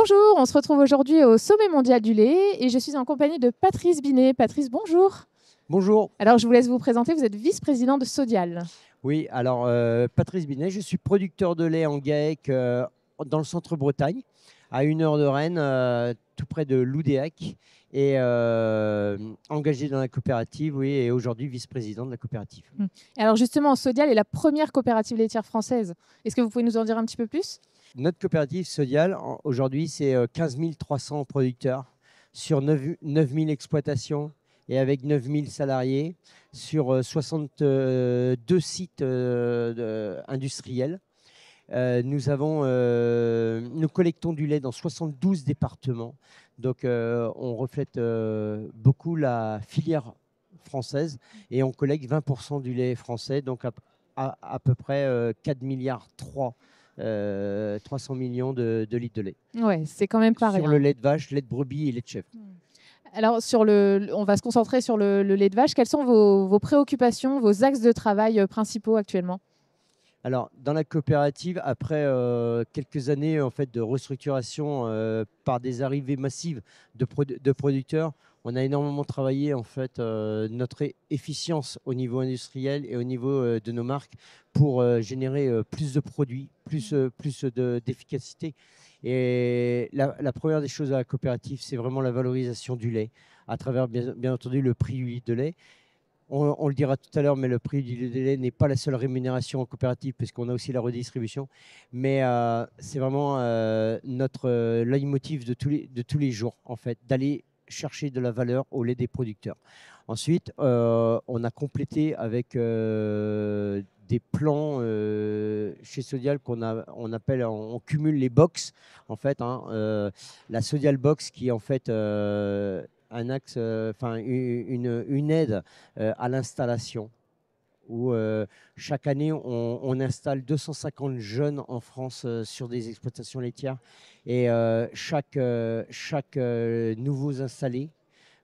Bonjour, on se retrouve aujourd'hui au Sommet mondial du lait et je suis en compagnie de Patrice Binet. Patrice, bonjour. Bonjour. Alors, je vous laisse vous présenter. Vous êtes vice-président de Sodial. Oui, alors Patrice Binet, je suis producteur de lait en GAEC dans le centre-Bretagne, à 1 heure de Rennes, tout près de Loudéac, et engagé dans la coopérative, oui, et aujourd'hui vice-président de la coopérative. Alors justement, Sodial est la première coopérative laitière française. Est-ce que vous pouvez nous en dire un petit peu plus? Notre coopérative Sodial, aujourd'hui, c'est 15 300 producteurs sur 9 000 exploitations et avec 9 000 salariés sur 62 sites industriels. Nous collectons du lait dans 72 départements. Donc, on reflète beaucoup la filière française et on collecte 20% du lait français, donc à peu près 4 milliards 300 millions de litres de lait. Ouais, c'est quand même pas Sur rien. le lait de vache, lait de brebis et lait de chèvre. Alors, on va se concentrer sur le lait de vache. Quelles sont vos préoccupations, vos axes de travail principaux actuellement? Alors, dans la coopérative, après quelques années en fait, de restructuration par des arrivées massives de producteurs, on a énormément travaillé en fait, notre efficience au niveau industriel et au niveau de nos marques pour générer plus de produits, plus d'efficacité. Et la première des choses à la coopérative, c'est vraiment la valorisation du lait, à travers bien entendu le prix du litre de lait. On le dira tout à l'heure, mais le prix du lait n'est pas la seule rémunération en coopérative, puisqu'on a aussi la redistribution. Mais c'est vraiment notre leitmotiv de tous les jours, en fait, d'aller chercher de la valeur au lait des producteurs. Ensuite, on a complété avec des plans chez Sodial on cumule les box, en fait. La Sodial Box qui est en fait un axe, une aide à l'installation où chaque année, on installe 250 jeunes en France sur des exploitations laitières. Et chaque nouveau installé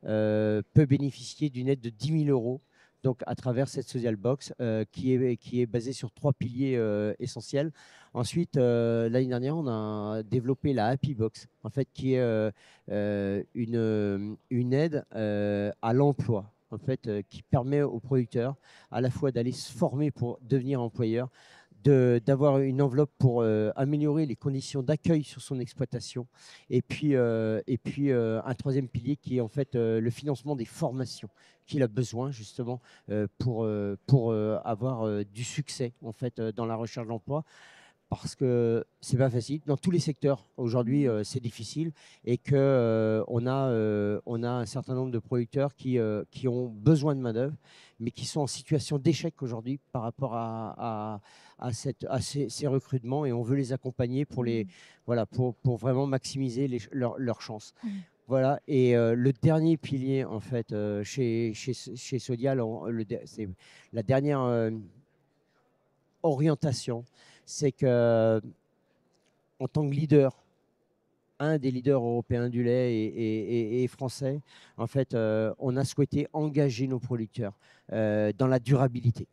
peut bénéficier d'une aide de 10 000 euros, donc à travers cette Social Box qui est basée sur 3 piliers essentiels. Ensuite, l'année dernière, on a développé la Happy Box, en fait, qui est une aide à l'emploi, en fait, qui permet aux producteurs à la fois d'aller se former pour devenir employeur, d'avoir une enveloppe pour améliorer les conditions d'accueil sur son exploitation, et puis un troisième pilier qui est en fait le financement des formations qu'il a besoin justement pour avoir du succès en fait dans la recherche d'emploi, parce que c'est pas facile. Dans tous les secteurs, aujourd'hui, c'est difficile, et que on a un certain nombre de producteurs qui ont besoin de main-d'œuvre, mais qui sont en situation d'échec aujourd'hui par rapport à ces recrutements, et on veut les accompagner pour vraiment maximiser leurs chances. Voilà. Et le dernier pilier, en fait, chez Sodial, c'est la dernière orientation, c'est que en tant que leader, un des leaders européens du lait et français, en fait, on a souhaité engager nos producteurs dans la durabilité.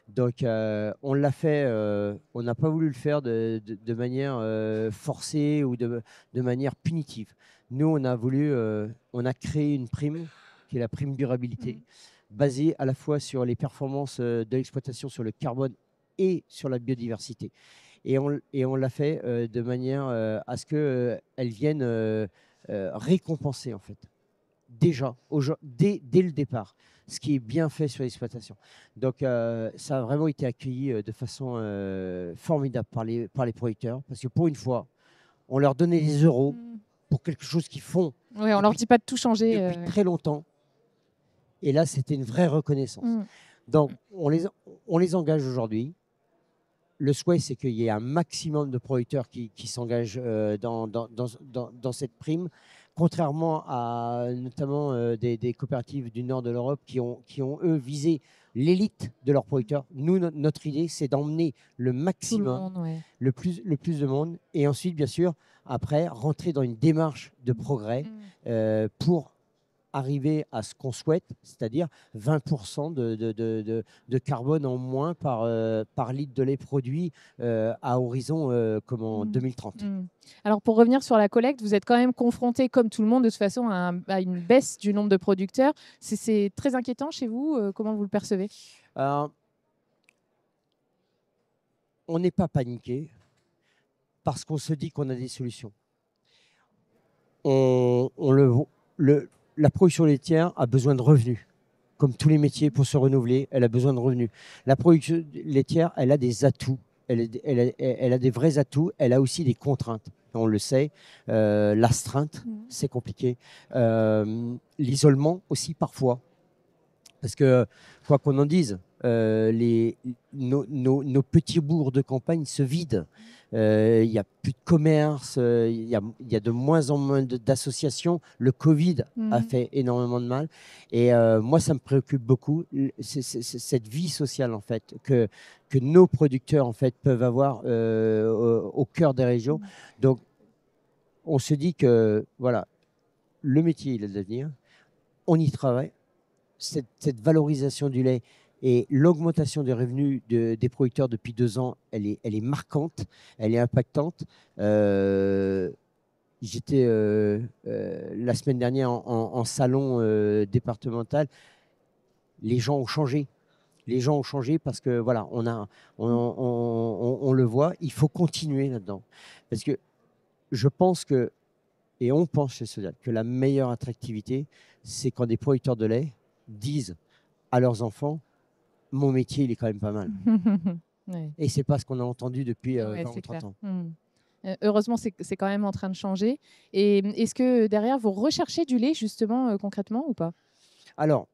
Donc, on l'a fait, on n'a pas voulu le faire de manière forcée ou de manière punitive. Nous, on a créé une prime, qui est la prime durabilité, basée à la fois sur les performances de l'exploitation, sur le carbone et sur la biodiversité. Et on l'a fait de manière à ce qu'elle vienne récompenser, en fait, déjà, dès le départ, ce qui est bien fait sur l'exploitation. Donc, ça a vraiment été accueilli de façon formidable par les producteurs, parce que pour une fois, on leur donnait des euros pour quelque chose qu'ils font Oui, on leur dit pas de tout changer. depuis très longtemps. Et là, c'était une vraie reconnaissance. Donc, on les engage aujourd'hui. Le souhait, c'est qu'il y ait un maximum de producteurs qui s'engagent dans cette prime, contrairement à notamment des coopératives du nord de l'Europe qui ont, eux, visé l'élite de leurs producteurs. Nous, notre idée, c'est d'emmener le maximum, le plus de monde, et ensuite, bien sûr, après, rentrer dans une démarche de progrès pour arriver à ce qu'on souhaite, c'est-à-dire 20% de carbone en moins par litre de lait produit à horizon 2030. Alors, pour revenir sur la collecte, vous êtes quand même confronté, comme tout le monde, de toute façon, à une baisse du nombre de producteurs. C'est très inquiétant chez vous. Comment vous le percevez? On n'est pas paniqué parce qu'on se dit qu'on a des solutions. La production laitière a besoin de revenus. Comme tous les métiers, pour se renouveler, elle a besoin de revenus. La production laitière, elle a des atouts. Elle a des vrais atouts. Elle a aussi des contraintes. On le sait. L'astreinte, c'est compliqué. L'isolement aussi, parfois. Parce que, quoi qu'on en dise, nos petits bourgs de campagne se vident. Il n'y a plus de commerce, il y a de moins en moins d'associations. Le Covid a fait énormément de mal. Et moi, ça me préoccupe beaucoup, cette vie sociale, en fait, que nos producteurs, en fait, peuvent avoir au cœur des régions. Donc, on se dit que, voilà, le métier, il a de l'avenir. On y travaille. Cette valorisation du lait et l'augmentation des revenus des producteurs depuis 2 ans, elle est marquante, elle est impactante. J'étais la semaine dernière en salon départemental. Les gens ont changé. Les gens ont changé parce que voilà, on le voit. Il faut continuer là-dedans. Parce que je pense que, et on pense chez Sodial, que la meilleure attractivité, c'est quand des producteurs de lait disent à leurs enfants, mon métier, il est quand même pas mal. Ouais. Et c'est pas ce qu'on a entendu depuis 20 ou 30 ans. Heureusement, c'est quand même en train de changer. Et est-ce que derrière, vous recherchez du lait, justement, concrètement, ou pas? Alors,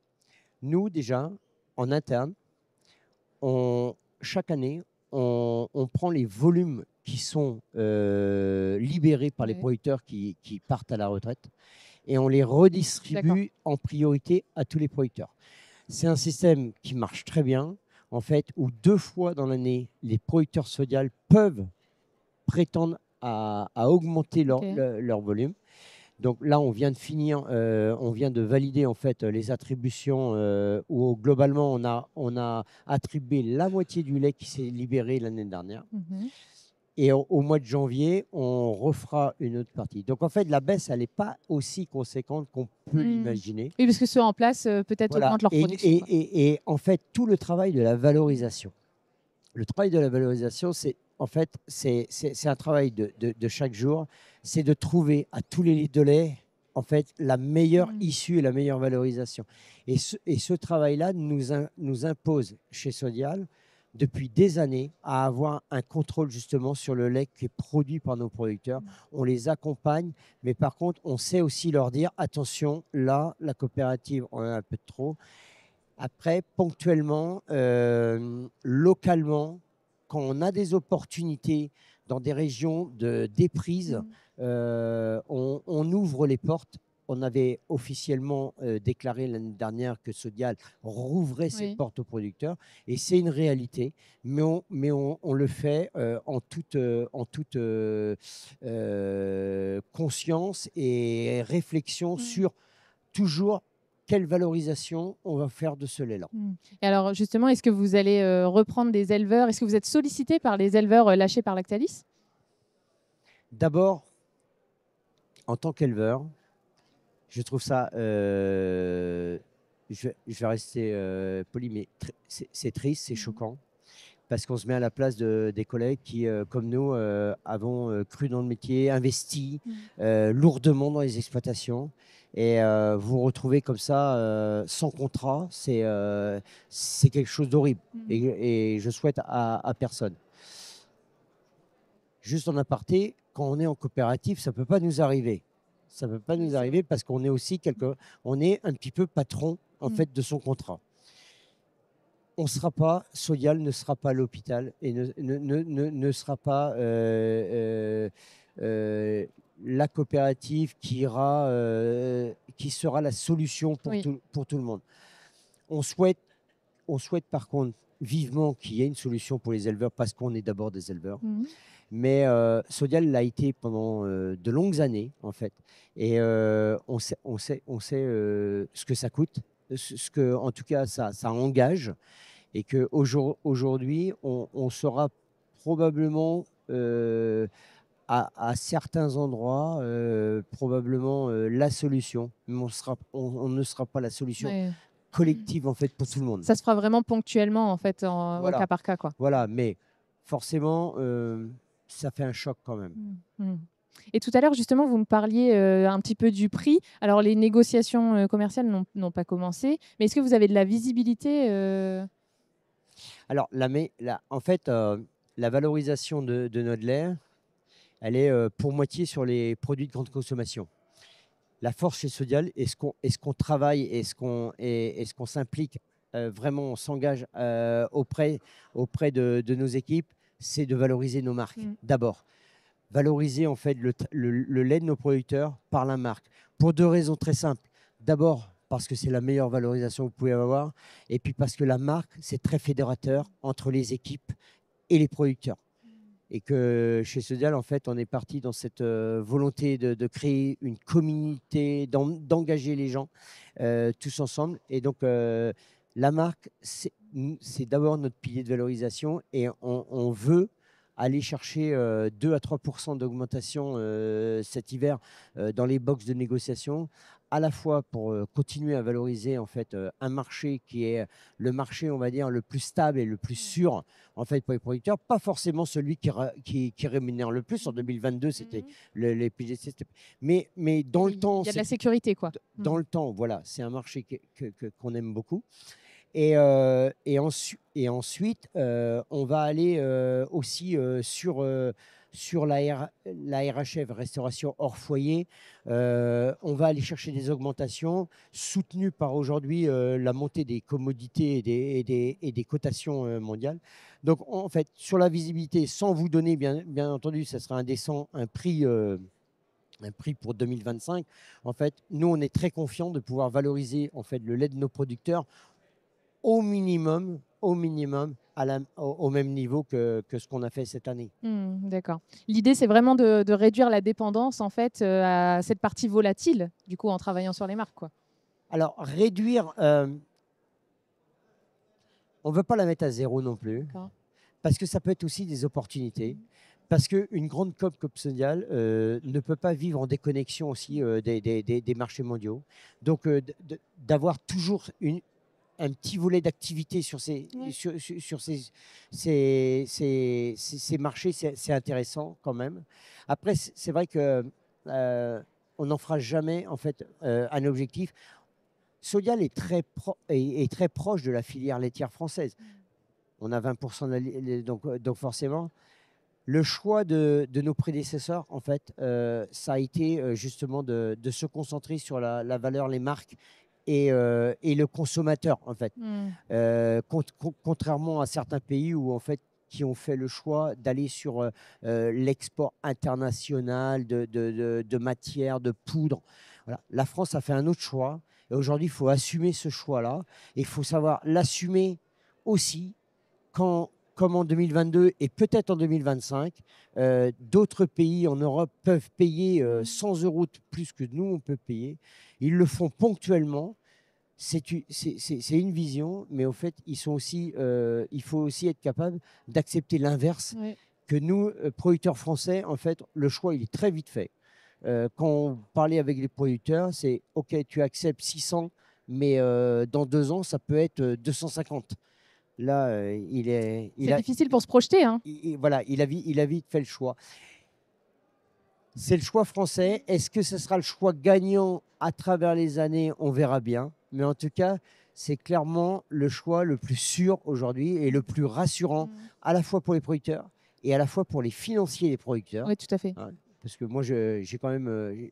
nous, déjà, en interne, chaque année, on prend les volumes qui sont libérés par les producteurs qui partent à la retraite et on les redistribue en priorité à tous les producteurs. C'est un système qui marche très bien, en fait, où 2 fois dans l'année, les producteurs Sodial peuvent prétendre à augmenter leur volume. Donc là, on vient de finir, on vient de valider en fait les attributions où globalement on a attribué la moitié du lait qui s'est libéré l'année dernière. Et au mois de janvier, on refera une autre partie. Donc en fait, la baisse, elle n'est pas aussi conséquente qu'on peut l'imaginer. Oui, parce que ceux en place peut-être augmentent leur production. Et en fait, tout le travail de la valorisation. Le travail de la valorisation, c'est en fait, c'est un travail de chaque jour. C'est de trouver à tous les litres de lait, en fait, la meilleure issue et la meilleure valorisation. Et ce travail-là nous impose chez Sodial, depuis des années, à avoir un contrôle justement sur le lait qui est produit par nos producteurs. On les accompagne, mais par contre, on sait aussi leur dire, attention, là, la coopérative en a un peu de trop. Après, ponctuellement, localement, quand on a des opportunités dans des régions de déprise, on ouvre les portes. On avait officiellement déclaré l'année dernière que Sodial rouvrait ses portes aux producteurs. Et c'est une réalité. Mais on le fait en toute conscience et réflexion sur toujours quelle valorisation on va faire de ce lait-là. Et alors justement, est-ce que vous allez reprendre des éleveurs? Est-ce que vous êtes sollicité par les éleveurs lâchés par Lactalis? D'abord, en tant qu'éleveur, je trouve ça, je vais rester poli, mais c'est triste, c'est choquant, parce qu'on se met à la place des collègues qui, comme nous, avons cru dans le métier, investi lourdement dans les exploitations. Et vous vous retrouvez comme ça, sans contrat, c'est quelque chose d'horrible. Et je souhaite à personne. Juste en aparté, quand on est en coopérative, ça ne peut pas nous arriver. Ça ne peut pas nous arriver parce qu'on est aussi on est un petit peu patron en fait de son contrat. On sera pas, Sodial ne sera pas à l'hôpital et ne sera pas la coopérative qui sera la solution pour tout le monde. On souhaite on souhaite par contre vivement qu'il y ait une solution pour les éleveurs parce qu'on est d'abord des éleveurs. Mais Sodial l'a été pendant de longues années, en fait. Et on sait ce que ça coûte, ce que, en tout cas, ça engage. Et qu'aujourd'hui, on sera probablement, à certains endroits, probablement la solution. Mais on ne sera pas la solution Ouais. collective, en fait, pour tout le monde. Ça se fera vraiment ponctuellement, en fait, au Voilà. cas par cas, quoi. Voilà, mais forcément, ça fait un choc quand même. Et tout à l'heure, justement, vous me parliez un petit peu du prix. Alors, les négociations commerciales n'ont pas commencé, mais est-ce que vous avez de la visibilité Alors, en fait, la valorisation de notre lait, elle est pour moitié sur les produits de grande consommation. La force chez Sodial, est-ce qu'on travaille, est-ce qu'on s'implique vraiment, on s'engage auprès de nos équipes, c'est de valoriser nos marques d'abord. Valoriser en fait le lait de nos producteurs par la marque. Pour deux raisons très simples. D'abord, parce que c'est la meilleure valorisation que vous pouvez avoir. Et puis parce que la marque, c'est très fédérateur entre les équipes et les producteurs. Et que chez Sodial, en fait, on est parti dans cette volonté de créer une communauté, d'engager les gens tous ensemble. Et donc, la marque, c'est d'abord notre pilier de valorisation et on veut aller chercher 2 à 3% d'augmentation cet hiver dans les boxes de négociation, à la fois pour continuer à valoriser en fait un marché qui est le marché, on va dire, le plus stable et le plus sûr en fait pour les producteurs, pas forcément celui qui rémunère le plus. En 2022, c'était les PGC, mais dans le temps, il y a de la sécurité, quoi. Dans le temps, voilà, c'est un marché qu'on aime beaucoup. Et ensuite, on va aller aussi sur la RHF, restauration hors foyer. On va aller chercher des augmentations soutenues par aujourd'hui la montée des commodités et des cotations mondiales. Donc, en fait, sur la visibilité, sans vous donner, bien entendu, ça sera indécent, un prix pour 2025. En fait, nous, on est très confiants de pouvoir valoriser en fait, le lait de nos producteurs au minimum au même niveau que ce qu'on a fait cette année. D'accord. L'idée, c'est vraiment de réduire la dépendance en fait à cette partie volatile, du coup, en travaillant sur les marques, quoi. Alors, réduire, on ne veut pas la mettre à zéro non plus, parce que ça peut être aussi des opportunités. Parce qu'une grande COP comme Sodial ne peut pas vivre en déconnexion aussi des marchés mondiaux. Donc, d'avoir toujours un petit volet d'activité sur ces marchés, c'est intéressant quand même. Après, c'est vrai que on n'en fera jamais en fait un objectif. Sodial est très proche de la filière laitière française. On a 20% donc forcément. Le choix de nos prédécesseurs, en fait, ça a été justement de se concentrer sur la valeur, les marques et le consommateur, en fait. Contrairement à certains pays où, en fait, qui ont fait le choix d'aller sur l'export international de matières, de poudre. Voilà. La France a fait un autre choix. Et aujourd'hui, il faut assumer ce choix-là. Et il faut savoir l'assumer aussi comme en 2022 et peut-être en 2025, d'autres pays en Europe peuvent payer 100 euros de plus que nous, on peut payer. Ils le font ponctuellement. C'est une vision, mais au fait, il faut aussi être capable d'accepter l'inverse, que nous, producteurs français, en fait, le choix, il est très vite fait. Quand on parlait avec les producteurs, c'est « Ok, tu acceptes 600, mais dans 2 ans, ça peut être 250 ». Là, c'est difficile pour se projeter. Hein. Voilà, il a vite fait le choix. C'est le choix français. Est-ce que ce sera le choix gagnant à travers les années? On verra bien. Mais en tout cas, c'est clairement le choix le plus sûr aujourd'hui et le plus rassurant, à la fois pour les producteurs et à la fois pour les financiers des producteurs. Oui, tout à fait. Hein, parce que moi, j'ai quand même...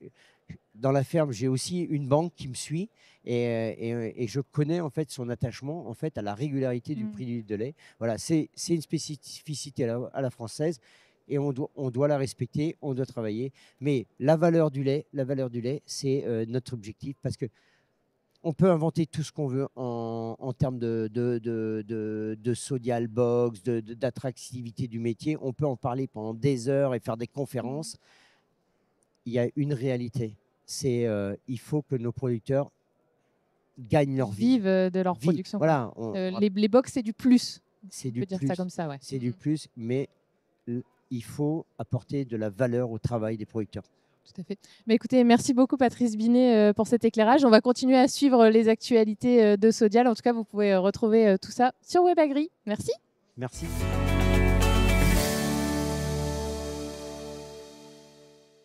dans la ferme, j'ai aussi une banque qui me suit et je connais en fait son attachement en fait à la régularité du prix du litre de lait. Voilà, c'est une spécificité à la française et on doit la respecter, on doit travailler. Mais la valeur du lait, c'est notre objectif parce que On peut inventer tout ce qu'on veut en termes de social box, d'attractivité du métier. On peut en parler pendant des heures et faire des conférences. Il y a une réalité, c'est il faut que nos producteurs gagnent leur vie. Vivent de leur production. Voilà, les box, c'est du plus. c'est On du peut dire plus. ça comme ça, ouais. C'est du plus, mais il faut apporter de la valeur au travail des producteurs. Tout à fait. Mais écoutez, merci beaucoup Patrice Binet pour cet éclairage. On va continuer à suivre les actualités de Sodial. En tout cas, vous pouvez retrouver tout ça sur WebAgri. Merci. Merci.